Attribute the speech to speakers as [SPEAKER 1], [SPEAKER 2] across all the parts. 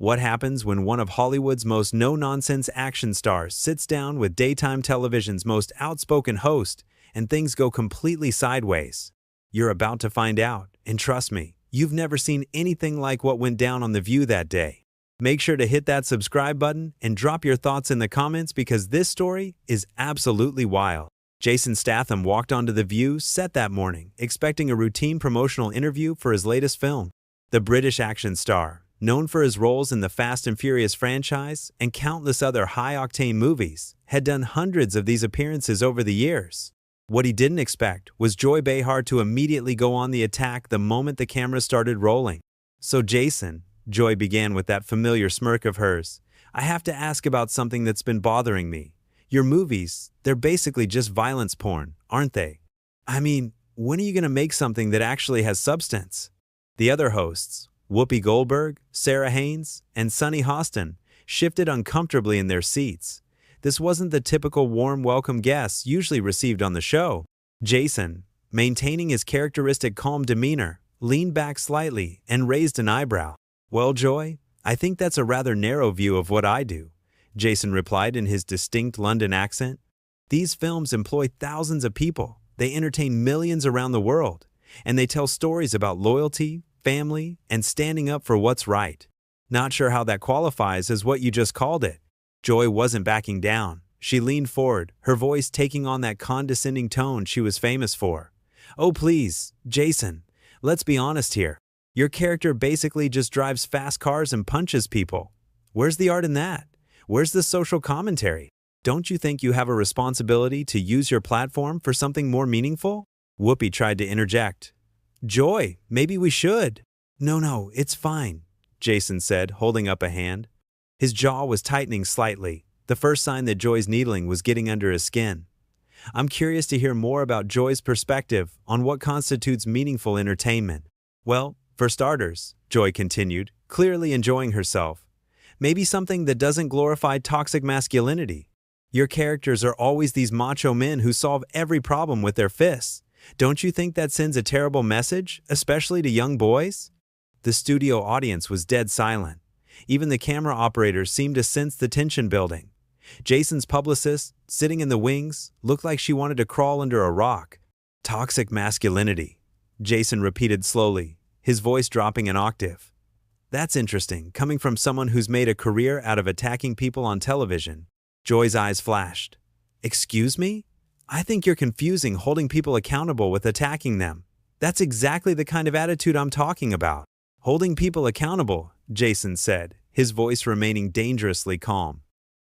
[SPEAKER 1] What happens when one of Hollywood's most no-nonsense action stars sits down with daytime television's most outspoken host and things go completely sideways? You're about to find out, and trust me, you've never seen anything like what went down on The View that day. Make sure to hit that subscribe button and drop your thoughts in the comments because this story is absolutely wild. Jason Statham walked onto The View set that morning, expecting a routine promotional interview for his latest film. The British action star, known for his roles in the Fast and Furious franchise and countless other high-octane movies, had done hundreds of these appearances over the years. What he didn't expect was Joy Behar to immediately go on the attack the moment the camera started rolling. "So Jason," Joy began with that familiar smirk of hers, "I have to ask about something that's been bothering me. Your movies, they're basically just violence porn, aren't they? I mean, when are you going to make something that actually has substance?" The other hosts, Whoopi Goldberg, Sarah Haynes, and Sunny Hostin, shifted uncomfortably in their seats. This wasn't the typical warm welcome guests usually received on the show. Jason, maintaining his characteristic calm demeanor, leaned back slightly and raised an eyebrow. "Well, Joy, I think that's a rather narrow view of what I do," Jason replied in his distinct London accent. "These films employ thousands of people, they entertain millions around the world, and they tell stories about loyalty, family, and standing up for what's right. Not sure how that qualifies as what you just called it." Joy wasn't backing down. She leaned forward, her voice taking on that condescending tone she was famous for. "Oh please, Jason, let's be honest here. Your character basically just drives fast cars and punches people. Where's the art in that? Where's the social commentary? Don't you think you have a responsibility to use your platform for something more meaningful?" Whoopi tried to interject. "Joy, maybe we should." No, it's fine," Jason said, holding up a hand. His jaw was tightening slightly, the first sign that Joy's needling was getting under his skin. "I'm curious to hear more about Joy's perspective on what constitutes meaningful entertainment." "Well, for starters," Joy continued, clearly enjoying herself, "maybe something that doesn't glorify toxic masculinity. Your characters are always these macho men who solve every problem with their fists. Don't you think that sends a terrible message, especially to young boys?" The studio audience was dead silent. Even the camera operators seemed to sense the tension building. Jason's publicist, sitting in the wings, looked like she wanted to crawl under a rock. "Toxic masculinity," Jason repeated slowly, his voice dropping an octave. "That's interesting, coming from someone who's made a career out of attacking people on television." Joy's eyes flashed. "Excuse me? I think you're confusing holding people accountable with attacking them. That's exactly the kind of attitude I'm talking about." "Holding people accountable," Jason said, his voice remaining dangerously calm.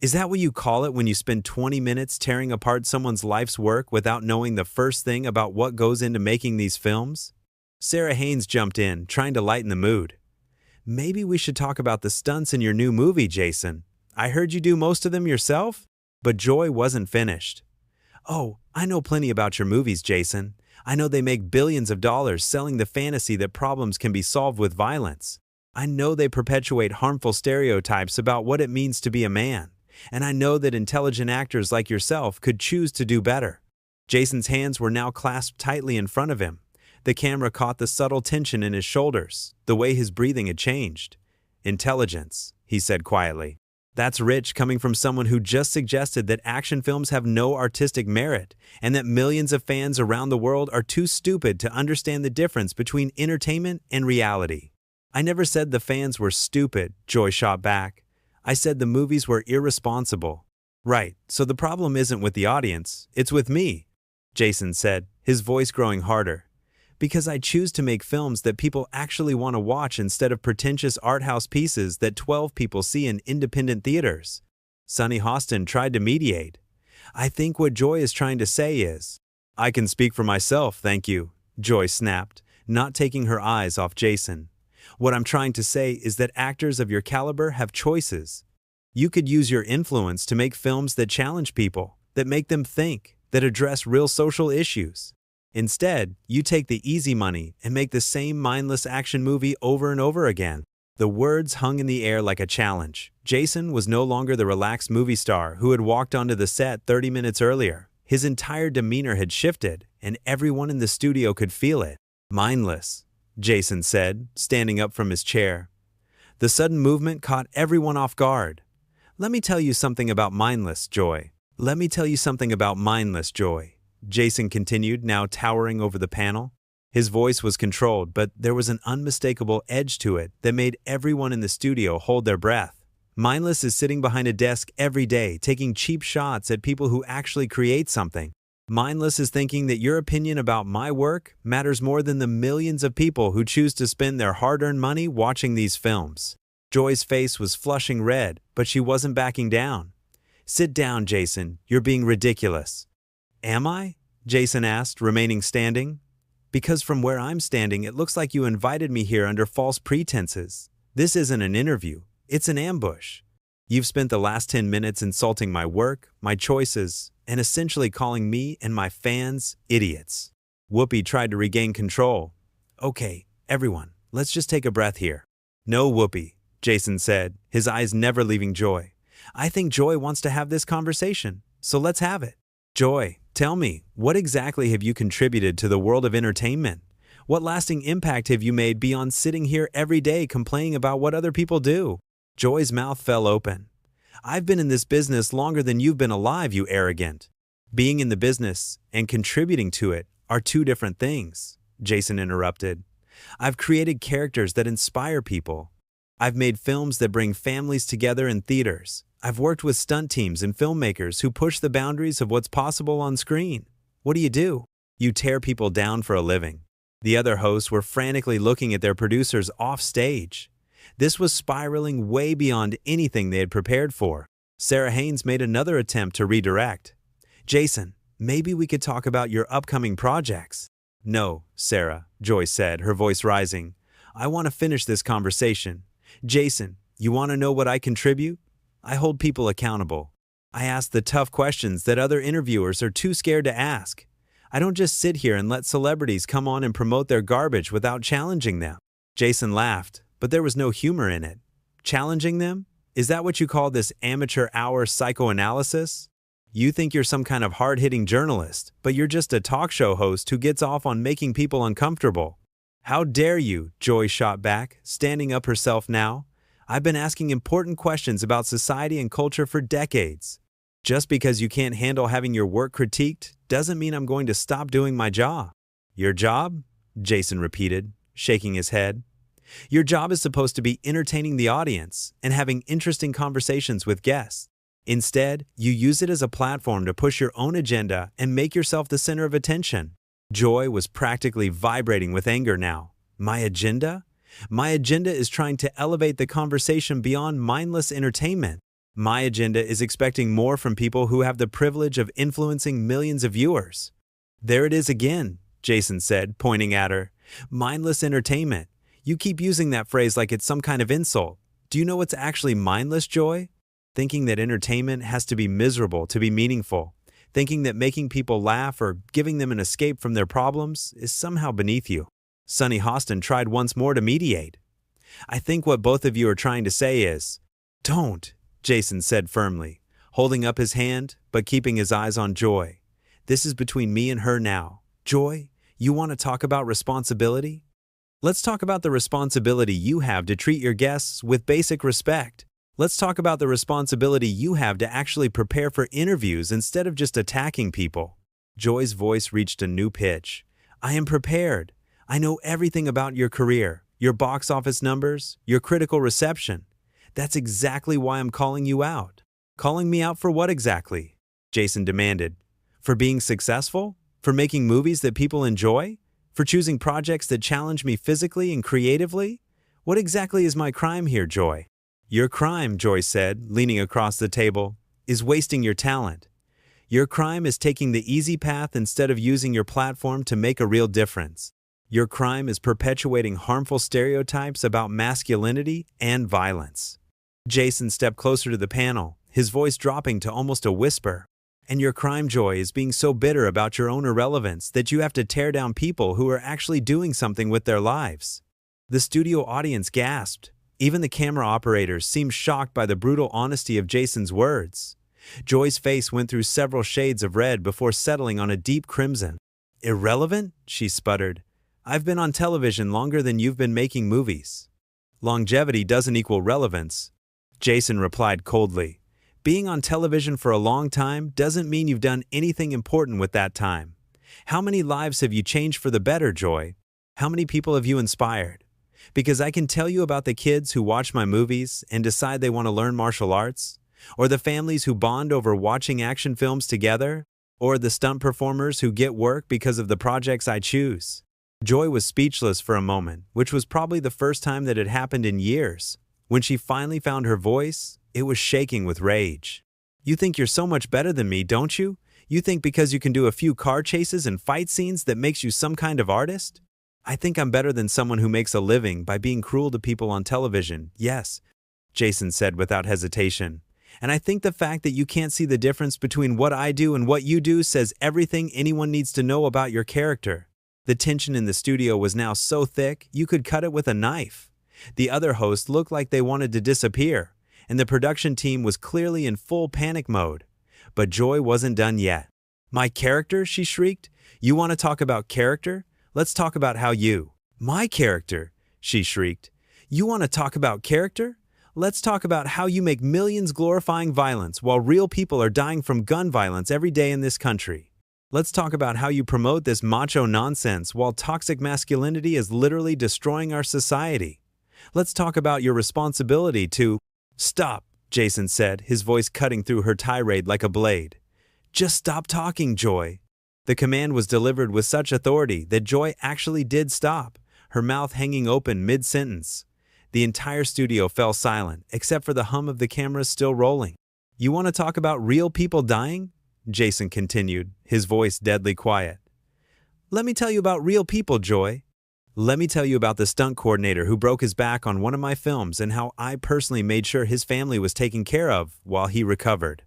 [SPEAKER 1] "Is that what you call it when you spend 20 minutes tearing apart someone's life's work without knowing the first thing about what goes into making these films?" Sarah Haynes jumped in, trying to lighten the mood. "Maybe we should talk about the stunts in your new movie, Jason. I heard you do most of them yourself?" But Joy wasn't finished. "Oh, I know plenty about your movies, Jason. I know they make billions of dollars selling the fantasy that problems can be solved with violence. I know they perpetuate harmful stereotypes about what it means to be a man. And I know that intelligent actors like yourself could choose to do better." Jason's hands were now clasped tightly in front of him. The camera caught the subtle tension in his shoulders, the way his breathing had changed. "Intelligence," he said quietly. "That's rich coming from someone who just suggested that action films have no artistic merit and that millions of fans around the world are too stupid to understand the difference between entertainment and reality." "I never said the fans were stupid," Joy shot back. "I said the movies were irresponsible." "Right, so the problem isn't with the audience, it's with me," Jason said, his voice growing harder. "Because I choose to make films that people actually want to watch instead of pretentious art house pieces that 12 people see in independent theaters." Sunny Hostin tried to mediate. "I think what Joy is trying to say is—" "I can speak for myself, thank you," Joy snapped, not taking her eyes off Jason. "What I'm trying to say is that actors of your caliber have choices. You could use your influence to make films that challenge people, that make them think, that address real social issues. Instead, you take the easy money and make the same mindless action movie over and over again." The words hung in the air like a challenge. Jason was no longer the relaxed movie star who had walked onto the set 30 minutes earlier. His entire demeanor had shifted, and everyone in the studio could feel it. "Mindless," Jason said, standing up from his chair. The sudden movement caught everyone off guard. "Let me tell you something about mindless joy. Let me tell you something about mindless joy," Jason continued, now towering over the panel. His voice was controlled, but there was an unmistakable edge to it that made everyone in the studio hold their breath. Mindless is sitting behind a desk every day, taking cheap shots at people who actually create something. Mindless is thinking that your opinion about my work matters more than the millions of people who choose to spend their hard-earned money watching these films. Joy's face was flushing red, but she wasn't backing down. "Sit down, Jason. You're being ridiculous." "Am I?" Jason asked, remaining standing. "Because from where I'm standing, it looks like you invited me here under false pretenses. This isn't an interview. It's an ambush. You've spent the last 10 minutes insulting my work, my choices, and essentially calling me and my fans idiots." Whoopi tried to regain control. "Okay, everyone, let's just take a breath here." "No, Whoopi," Jason said, his eyes never leaving Joy. "I think Joy wants to have this conversation, so let's have it. Joy, tell me, what exactly have you contributed to the world of entertainment? What lasting impact have you made beyond sitting here every day complaining about what other people do?" Joy's mouth fell open. "I've been in this business longer than you've been alive, you arrogant." "Being in the business and contributing to it are two different things," Jason interrupted. "I've created characters that inspire people. I've made films that bring families together in theaters. I've worked with stunt teams and filmmakers who push the boundaries of what's possible on screen. What do? You tear people down for a living." The other hosts were frantically looking at their producers off stage. This was spiraling way beyond anything they had prepared for. Sarah Haynes made another attempt to redirect. "Jason, maybe we could talk about your upcoming projects." "No, Sarah," Joy said, her voice rising. "I want to finish this conversation. Jason, you want to know what I contribute? I hold people accountable. I ask the tough questions that other interviewers are too scared to ask. I don't just sit here and let celebrities come on and promote their garbage without challenging them." Jason laughed, but there was no humor in it. "Challenging them? Is that what you call this amateur hour psychoanalysis? You think you're some kind of hard-hitting journalist, but you're just a talk show host who gets off on making people uncomfortable." "How dare you?" Joy shot back, standing up herself now. "I've been asking important questions about society and culture for decades. Just because you can't handle having your work critiqued doesn't mean I'm going to stop doing my job." "Your job?" Jason repeated, shaking his head. "Your job is supposed to be entertaining the audience and having interesting conversations with guests. Instead, you use it as a platform to push your own agenda and make yourself the center of attention." Joy was practically vibrating with anger now. "My agenda? My agenda is trying to elevate the conversation beyond mindless entertainment. My agenda is expecting more from people who have the privilege of influencing millions of viewers." "There it is again," Jason said, pointing at her. "Mindless entertainment. You keep using that phrase like it's some kind of insult. Do you know what's actually mindless, Joy? Thinking that entertainment has to be miserable to be meaningful. Thinking that making people laugh or giving them an escape from their problems is somehow beneath you." Sunny Hostin tried once more to mediate. "I think what both of you are trying to say is—" "Don't," Jason said firmly, holding up his hand but keeping his eyes on Joy. "This is between me and her now. Joy, you want to talk about responsibility? Let's talk about the responsibility you have to treat your guests with basic respect. Let's talk about the responsibility you have to actually prepare for interviews instead of just attacking people." Joy's voice reached a new pitch. "I am prepared. I know everything about your career, your box office numbers, your critical reception. That's exactly why I'm calling you out." "Calling me out for what exactly?" Jason demanded. "For being successful? For making movies that people enjoy? For choosing projects that challenge me physically and creatively? What exactly is my crime here, Joy?" "Your crime," Joy said, leaning across the table, "is wasting your talent. Your crime is taking the easy path instead of using your platform to make a real difference. Your crime is perpetuating harmful stereotypes about masculinity and violence." Jason stepped closer to the panel, his voice dropping to almost a whisper. "And your crime, Joy, is being so bitter about your own irrelevance that you have to tear down people who are actually doing something with their lives." The studio audience gasped. Even the camera operators seemed shocked by the brutal honesty of Jason's words. Joy's face went through several shades of red before settling on a deep crimson. "Irrelevant?" she sputtered. "I've been on television longer than you've been making movies." Longevity doesn't equal relevance. Jason replied coldly. Being on television for a long time doesn't mean you've done anything important with that time. How many lives have you changed for the better, Joy? How many people have you inspired? Because I can tell you about the kids who watch my movies and decide they want to learn martial arts, or the families who bond over watching action films together, or the stunt performers who get work because of the projects I choose. Joy was speechless for a moment, which was probably the first time that it happened in years. When she finally found her voice, it was shaking with rage. You think you're so much better than me, don't you? You think because you can do a few car chases and fight scenes that makes you some kind of artist? I think I'm better than someone who makes a living by being cruel to people on television, yes, Jason said without hesitation. And I think the fact that you can't see the difference between what I do and what you do says everything anyone needs to know about your character. The tension in the studio was now so thick, you could cut it with a knife. The other hosts looked like they wanted to disappear, and the production team was clearly in full panic mode. But Joy wasn't done yet. My character, she shrieked. You want to talk about character? Let's talk about how you. My character, she shrieked. You want to talk about character? Let's talk about how you make millions glorifying violence while real people are dying from gun violence every day in this country. Let's talk about how you promote this macho nonsense while toxic masculinity is literally destroying our society. Let's talk about your responsibility to... Stop, Jason said, his voice cutting through her tirade like a blade. Just stop talking, Joy. The command was delivered with such authority that Joy actually did stop, her mouth hanging open mid-sentence. The entire studio fell silent, except for the hum of the cameras still rolling. You want to talk about real people dying? Jason continued, his voice deadly quiet. Let me tell you about real people, Joy. Let me tell you about the stunt coordinator who broke his back on one of my films and how I personally made sure his family was taken care of while he recovered.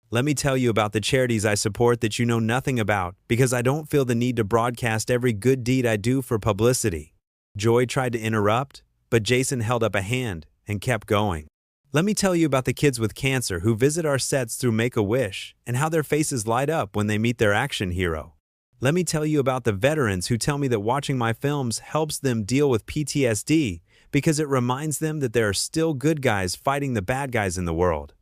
[SPEAKER 1] Let me tell you about the charities I support that you know nothing about because I don't feel the need to broadcast every good deed I do for publicity. Joy tried to interrupt, but Jason held up a hand and kept going. Let me tell you about the kids with cancer who visit our sets through Make-A-Wish and how their faces light up when they meet their action hero. Let me tell you about the veterans who tell me that watching my films helps them deal with PTSD because it reminds them that there are still good guys fighting the bad guys in the world.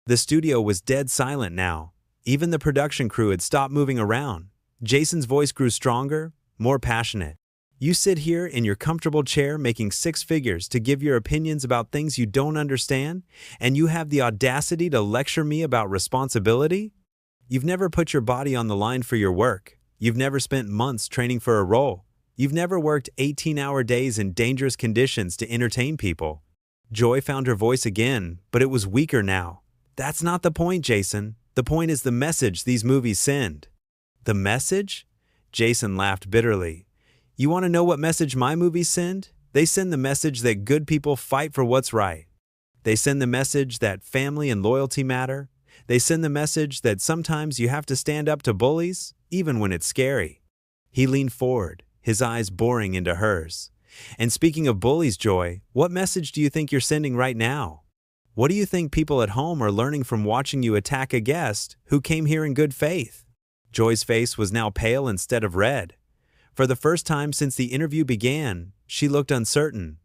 [SPEAKER 1] The studio was dead silent now. Even the production crew had stopped moving around. Jason's voice grew stronger, more passionate. You sit here in your comfortable chair making six figures to give your opinions about things you don't understand, and you have the audacity to lecture me about responsibility? You've never put your body on the line for your work. You've never spent months training for a role. You've never worked 18-hour days in dangerous conditions to entertain people. Joy found her voice again, but it was weaker now. That's not the point, Jason. The point is the message these movies send. The message? Jason laughed bitterly. You want to know what message my movies send? They send the message that good people fight for what's right. They send the message that family and loyalty matter. They send the message that sometimes you have to stand up to bullies, even when it's scary. He leaned forward, his eyes boring into hers. And speaking of bullies, Joy, what message do you think you're sending right now? What do you think people at home are learning from watching you attack a guest who came here in good faith? Joy's face was now pale instead of red. For the first time since the interview began, she looked uncertain.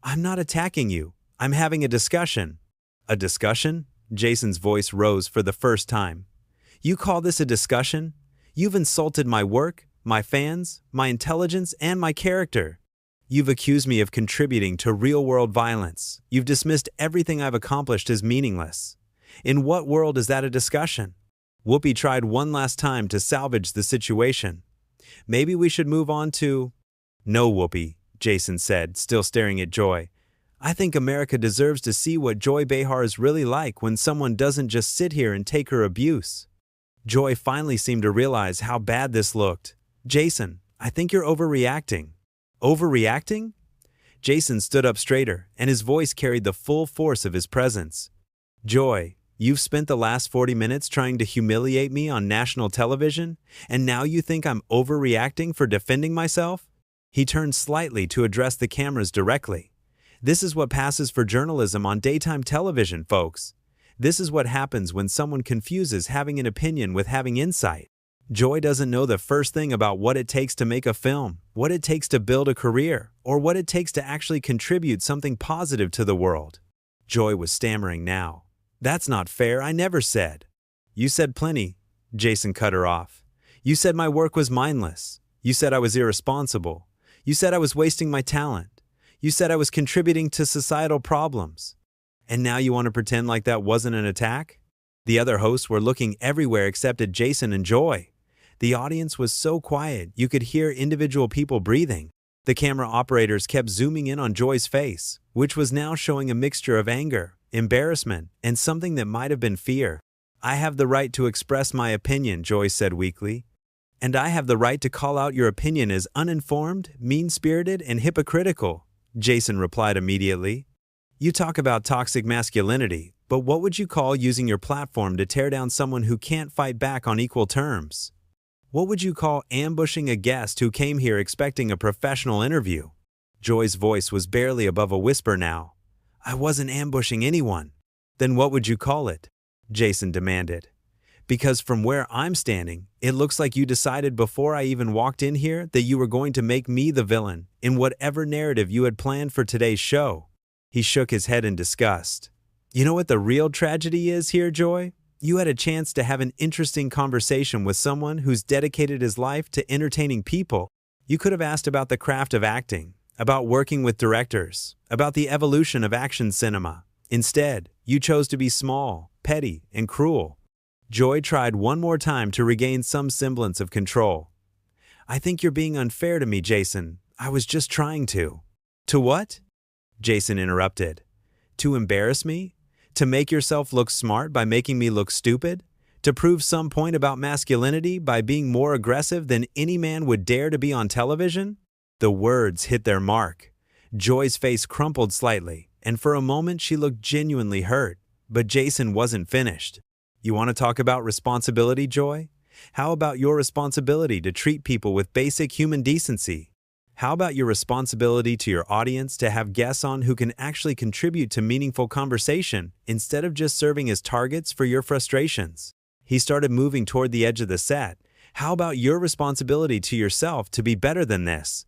[SPEAKER 1] I'm not attacking you. I'm having a discussion. A discussion? Jason's voice rose for the first time. You call this a discussion? You've insulted my work, my fans, my intelligence, and my character. You've accused me of contributing to real-world violence. You've dismissed everything I've accomplished as meaningless. In what world is that a discussion? Whoopi tried one last time to salvage the situation. Maybe we should move on to... No, Whoopi, Jason said, still staring at Joy. I think America deserves to see what Joy Behar is really like when someone doesn't just sit here and take her abuse. Joy finally seemed to realize how bad this looked. Jason, I think you're overreacting. Overreacting? Jason stood up straighter, and his voice carried the full force of his presence. Joy, you've spent the last 40 minutes trying to humiliate me on national television, and now you think I'm overreacting for defending myself? He turned slightly to address the cameras directly. This is what passes for journalism on daytime television, folks. This is what happens when someone confuses having an opinion with having insight. Joy doesn't know the first thing about what it takes to make a film, what it takes to build a career, or what it takes to actually contribute something positive to the world. Joy was stammering now. "That's not fair, I never said." "You said plenty," Jason cut her off. "You said my work was mindless. You said I was irresponsible. You said I was wasting my talent. You said I was contributing to societal problems. And now you want to pretend like that wasn't an attack?" The other hosts were looking everywhere except at Jason and Joy. The audience was so quiet you could hear individual people breathing. The camera operators kept zooming in on Joy's face, which was now showing a mixture of anger, embarrassment, and something that might have been fear. "I have the right to express my opinion," Joy said weakly. "And I have the right to call out your opinion as uninformed, mean-spirited, and hypocritical," Jason replied immediately. "You talk about toxic masculinity, but what would you call using your platform to tear down someone who can't fight back on equal terms? What would you call ambushing a guest who came here expecting a professional interview?" Joy's voice was barely above a whisper now. "I wasn't ambushing anyone." "Then what would you call it?" Jason demanded. "Because from where I'm standing, it looks like you decided before I even walked in here that you were going to make me the villain in whatever narrative you had planned for today's show." He shook his head in disgust. "You know what the real tragedy is here, Joy? You had a chance to have an interesting conversation with someone who's dedicated his life to entertaining people. You could have asked about the craft of acting, about working with directors, about the evolution of action cinema. Instead, you chose to be small, petty, and cruel." Joy tried one more time to regain some semblance of control. "I think you're being unfair to me, Jason. I was just trying to." "To what?" Jason interrupted. "To embarrass me? To make yourself look smart by making me look stupid? To prove some point about masculinity by being more aggressive than any man would dare to be on television?" The words hit their mark. Joy's face crumpled slightly, and for a moment she looked genuinely hurt. But Jason wasn't finished. "You want to talk about responsibility, Joy? How about your responsibility to treat people with basic human decency? How about your responsibility to your audience to have guests on who can actually contribute to meaningful conversation instead of just serving as targets for your frustrations?" He started moving toward the edge of the set. "How about your responsibility to yourself to be better than this?"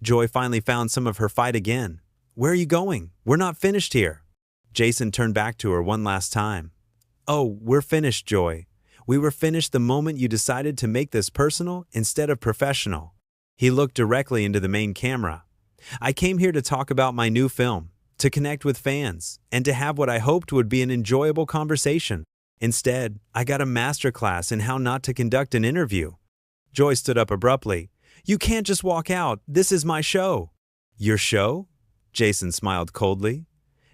[SPEAKER 1] Joy finally found some of her fight again. "Where are you going? We're not finished here." Jason turned back to her one last time. "Oh, we're finished, Joy. We were finished the moment you decided to make this personal instead of professional." He looked directly into the main camera. "I came here to talk about my new film, to connect with fans, and to have what I hoped would be an enjoyable conversation. Instead, I got a masterclass in how not to conduct an interview." Joy stood up abruptly. "You can't just walk out. This is my show." "Your show?" Jason smiled coldly.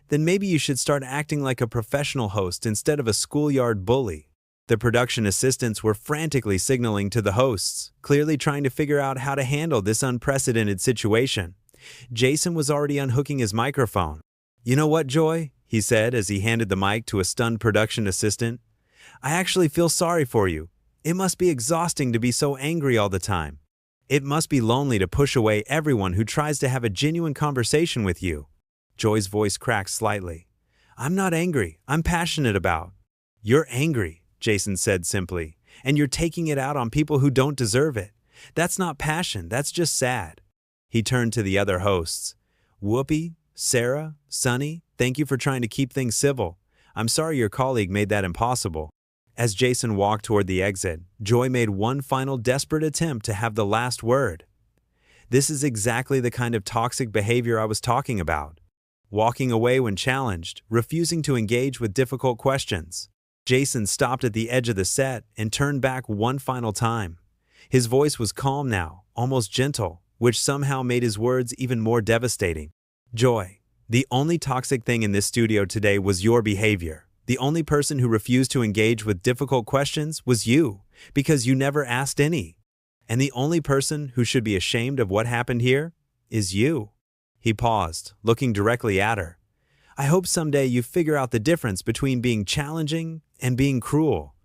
[SPEAKER 1] "Then maybe you should start acting like a professional host instead of a schoolyard bully." The production assistants were frantically signaling to the hosts, clearly trying to figure out how to handle this unprecedented situation. Jason was already unhooking his microphone. "You know what, Joy?" he said as he handed the mic to a stunned production assistant. "I actually feel sorry for you. It must be exhausting to be so angry all the time. It must be lonely to push away everyone who tries to have a genuine conversation with you." Joy's voice cracked slightly. "I'm not angry. I'm passionate about." "You're angry," Jason said simply, "and you're taking it out on people who don't deserve it. That's not passion, that's just sad." He turned to the other hosts. "Whoopi, Sarah, Sunny, thank you for trying to keep things civil. I'm sorry your colleague made that impossible." As Jason walked toward the exit, Joy made one final desperate attempt to have the last word. "This is exactly the kind of toxic behavior I was talking about. Walking away when challenged, refusing to engage with difficult questions." Jason stopped at the edge of the set and turned back one final time. His voice was calm now, almost gentle, which somehow made his words even more devastating. "Joy, the only toxic thing in this studio today was your behavior. The only person who refused to engage with difficult questions was you, because you never asked any. And the only person who should be ashamed of what happened here is you." He paused, looking directly at her. "I hope someday you figure out the difference between being challenging and being cruel.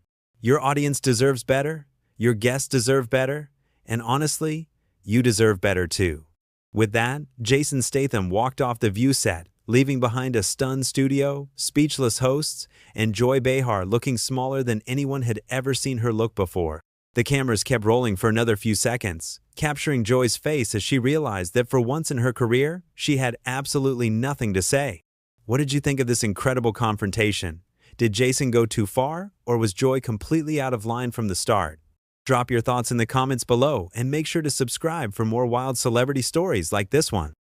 [SPEAKER 1] Your audience deserves better, your guests deserve better, and honestly, you deserve better too." With that, Jason Statham walked off the View set, leaving behind a stunned studio, speechless hosts, and Joy Behar looking smaller than anyone had ever seen her look before. The cameras kept rolling for another few seconds, capturing Joy's face as she realized that for once in her career, she had absolutely nothing to say. What did you think of this incredible confrontation? Did Jason go too far, or was Joy completely out of line from the start? Drop your thoughts in the comments below and make sure to subscribe for more wild celebrity stories like this one.